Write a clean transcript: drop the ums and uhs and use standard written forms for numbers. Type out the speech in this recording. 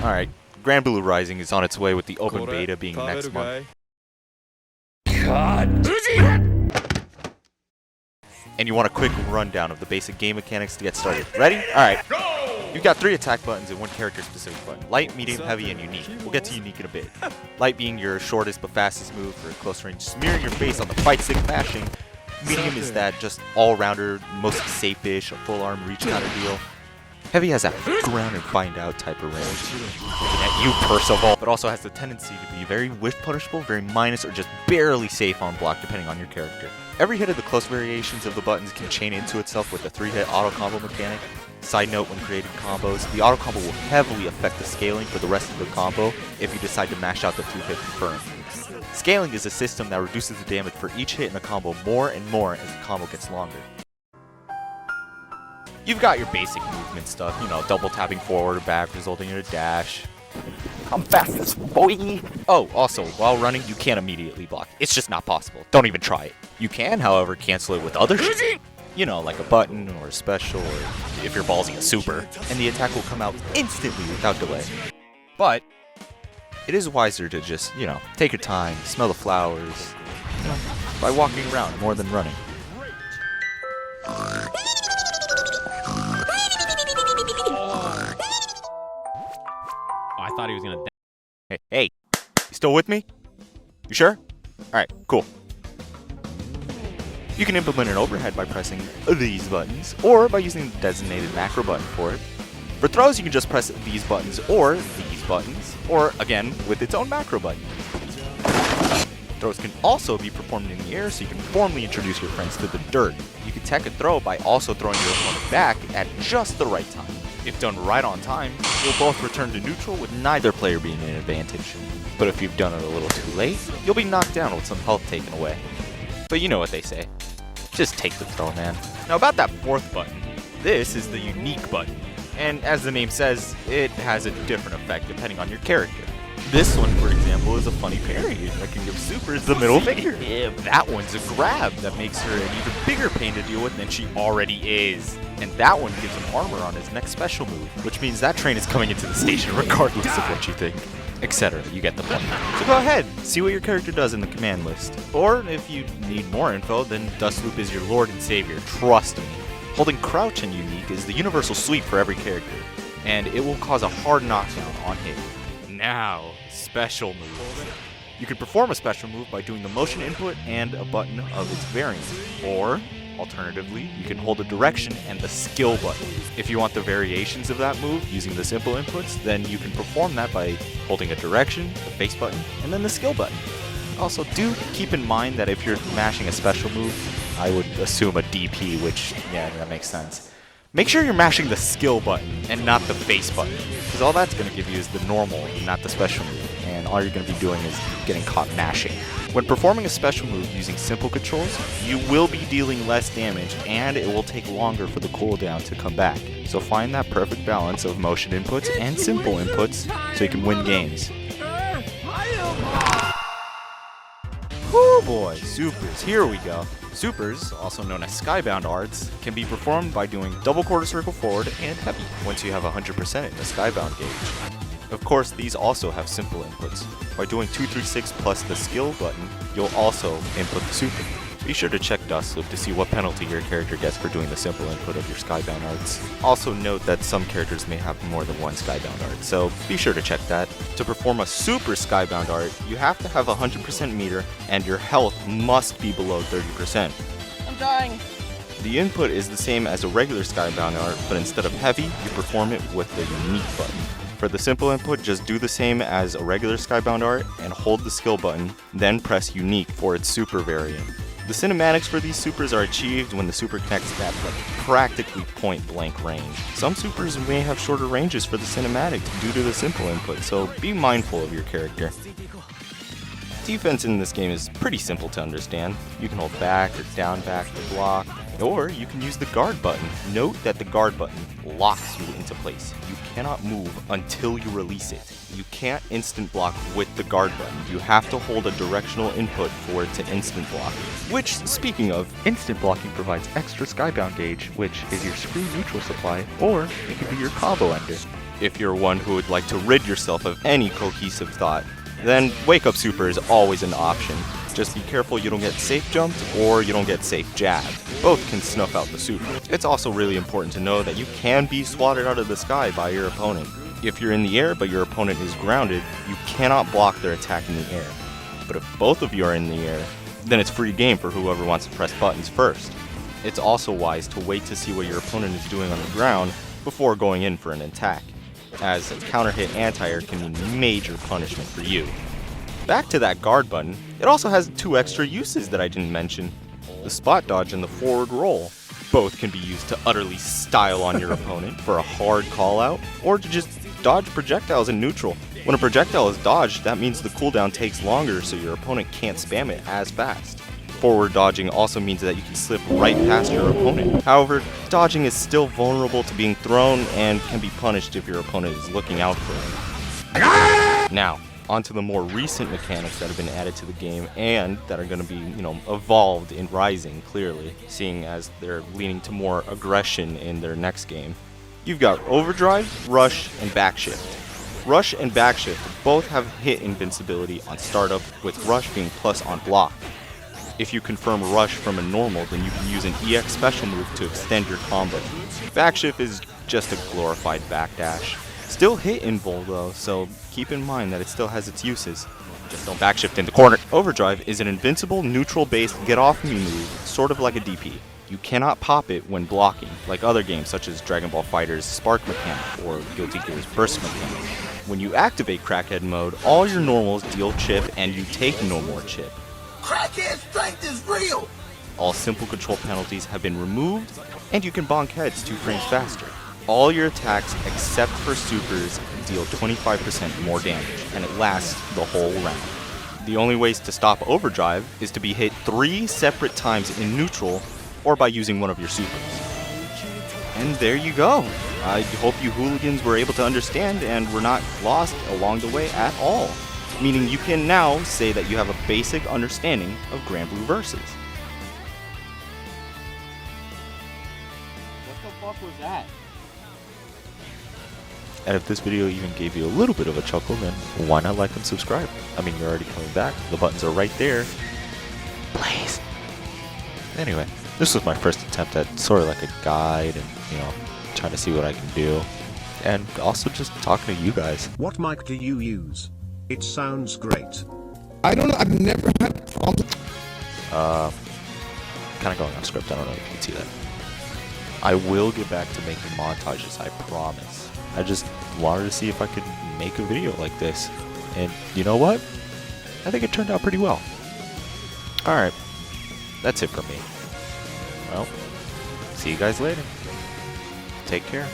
Alright, GranBlue Rising is on its way with the open beta being next month. And you want a quick rundown of the basic game mechanics to get started. Ready? Alright. You've got 3 attack buttons and 1 character-specific button. Light, medium, heavy, and unique. We'll get to unique in a bit. Light being your shortest but fastest move for close range, smearing your face on the fight stick mashing. Medium is that just all-rounder, mostly safe-ish, a full-arm reach kind of deal. Heavy has that ground and find out type of range. Looking at you, Percival. But also has the tendency to be very whiff punishable, very minus, or just barely safe on block depending on your character. Every hit of the close variations of the buttons can chain into itself with the 3-hit auto combo mechanic. Side note, when creating combos, the auto combo will heavily affect the scaling for the rest of the combo if you decide to mash out the 2-hit confirm. Scaling is a system that reduces the damage for each hit in a combo more and more as the combo gets longer. You've got your basic movement stuff, you know, double tapping forward or back resulting in a dash. I'm fastest, boy! Oh, also, while running, you can't immediately block. It's just not possible. Don't even try it. You can, however, cancel it with other shit. You know, like a button or a special, or if you're ballsy, a super. And the attack will come out instantly without delay. But it is wiser to just, you know, take your time, smell the flowers, you know, by walking around more than running. I thought he was gonna. Hey, you still with me? You sure? Alright, cool. You can implement an overhead by pressing these buttons, or by using the designated macro button for it. For throws, you can just press these buttons, or these buttons, or, again, with its own macro button. Throws can also be performed in the air, so you can formally introduce your friends to the dirt. You can tech a throw by also throwing your opponent back at just the right time. If done right on time, you'll both return to neutral with neither player being an advantage. But if you've done it a little too late, you'll be knocked down with some health taken away. But you know what they say. Just take the throw, man. Now about that 4th button, this is the unique button. And as the name says, it has a different effect depending on your character. This one, for example, is a funny parry that can give supers the middle finger. Yeah, that one's a grab that makes her an even bigger pain to deal with than she already is. And that one gives him armor on his next special move, which means that train is coming into the station regardless of what you think. Etc. You get the point. So go ahead, see what your character does in the command list. Or if you need more info, then Dustloop is your lord and savior, trust me. Holding crouch and unique is the universal sweep for every character, and it will cause a hard knockdown on hit. Now, special moves. You can perform a special move by doing the motion input and a button of its variant, or alternatively, you can hold a direction and the skill button. If you want the variations of that move using the simple inputs, then you can perform that by holding a direction, the face button, and then the skill button. Also, do keep in mind that if you're mashing a special move, I would assume a DP, which, yeah, that makes sense. Make sure you're mashing the skill button and not the face button, because all that's going to give you is the normal, not the special move, and all you're going to be doing is getting caught mashing. When performing a special move using simple controls, you will be dealing less damage, and it will take longer for the cooldown to come back. So find that perfect balance of motion inputs and simple inputs so you can win games. Whoo boy, supers, here we go. Supers, also known as skybound arts, can be performed by doing double quarter circle forward and heavy once you have 100% in the skybound gauge. Of course, these also have simple inputs. By doing 236 plus the skill button, you'll also input the super. Be sure to check Dustloop to see what penalty your character gets for doing the simple input of your skybound arts. Also note that some characters may have more than one skybound art, so be sure to check that. To perform a super skybound art, you have to have 100% meter, and your health must be below 30%. I'm dying! The input is the same as a regular skybound art, but instead of heavy, you perform it with the unique button. For the simple input, just do the same as a regular skybound art and hold the skill button, then press unique for its super variant. The cinematics for these supers are achieved when the super connects at practically point blank range. Some supers may have shorter ranges for the cinematic due to the simple input, so be mindful of your character. Defense in this game is pretty simple to understand. You can hold back or down back to block, or you can use the guard button. Note that the guard button locks you into place. You cannot move until you release it. You can't instant block with the guard button. You have to hold a directional input for it to instant block. Which, speaking of, instant blocking provides extra skybound gauge, which is your screw neutral supply, or it could be your combo ender. If you're one who would like to rid yourself of any cohesive thought, then Wake Up Super is always an option. Just be careful you don't get safe jumped or you don't get safe jabbed. Both can snuff out the super. It's also really important to know that you can be swatted out of the sky by your opponent. If you're in the air but your opponent is grounded, you cannot block their attack in the air. But if both of you are in the air, then it's free game for whoever wants to press buttons first. It's also wise to wait to see what your opponent is doing on the ground before going in for an attack, as counter hit anti-air can mean major punishment for you. Back to that guard button, it also has 2 extra uses that I didn't mention. The spot dodge and the forward roll. Both can be used to utterly style on your opponent for a hard call out, or to just dodge projectiles in neutral. When a projectile is dodged, that means the cooldown takes longer so your opponent can't spam it as fast. Forward dodging also means that you can slip right past your opponent. However, dodging is still vulnerable to being thrown and can be punished if your opponent is looking out for it. Now, onto the more recent mechanics that have been added to the game and that are going to be, evolved in Rising, clearly, seeing as they're leaning to more aggression in their next game. You've got Overdrive, Rush, and Backshift. Rush and Backshift both have hit invincibility on startup, with Rush being plus on block. If you confirm Rush from a normal, then you can use an EX special move to extend your combo. Backshift is just a glorified backdash. Still hit invul though, so keep in mind that it still has its uses. Just don't backshift in the corner. Overdrive is an invincible neutral-based get-off-me move, sort of like a DP. You cannot pop it when blocking, like other games such as Dragon Ball FighterZ Spark mechanic or Guilty Gear's Burst mechanic. When you activate Crackhead mode, all your normals deal chip and you take no more chip. Crackhead strength is real! All simple control penalties have been removed, and you can bonk heads 2 frames faster. All your attacks, except for supers, deal 25% more damage, and it lasts the whole round. The only ways to stop Overdrive is to be hit 3 separate times in neutral, or by using one of your supers. And there you go. I hope you hooligans were able to understand and were not lost along the way at all. Meaning you can now say that you have a basic understanding of GranBlue Versus. What the fuck was that? And if this video even gave you a little bit of a chuckle, then why not like and subscribe? I mean, you're already coming back. The buttons are right there. Please. Anyway, this was my first attempt at sort of like a guide and, trying to see what I can do. And also just talking to you guys. What mic do you use? It sounds great. I don't know. I've never had problems. Kind of going off script. I don't know if you can see that. I will get back to making montages, I promise. I just wanted to see if I could make a video like this. And you know what? I think it turned out pretty well. Alright. That's it for me. Well, see you guys later. Take care.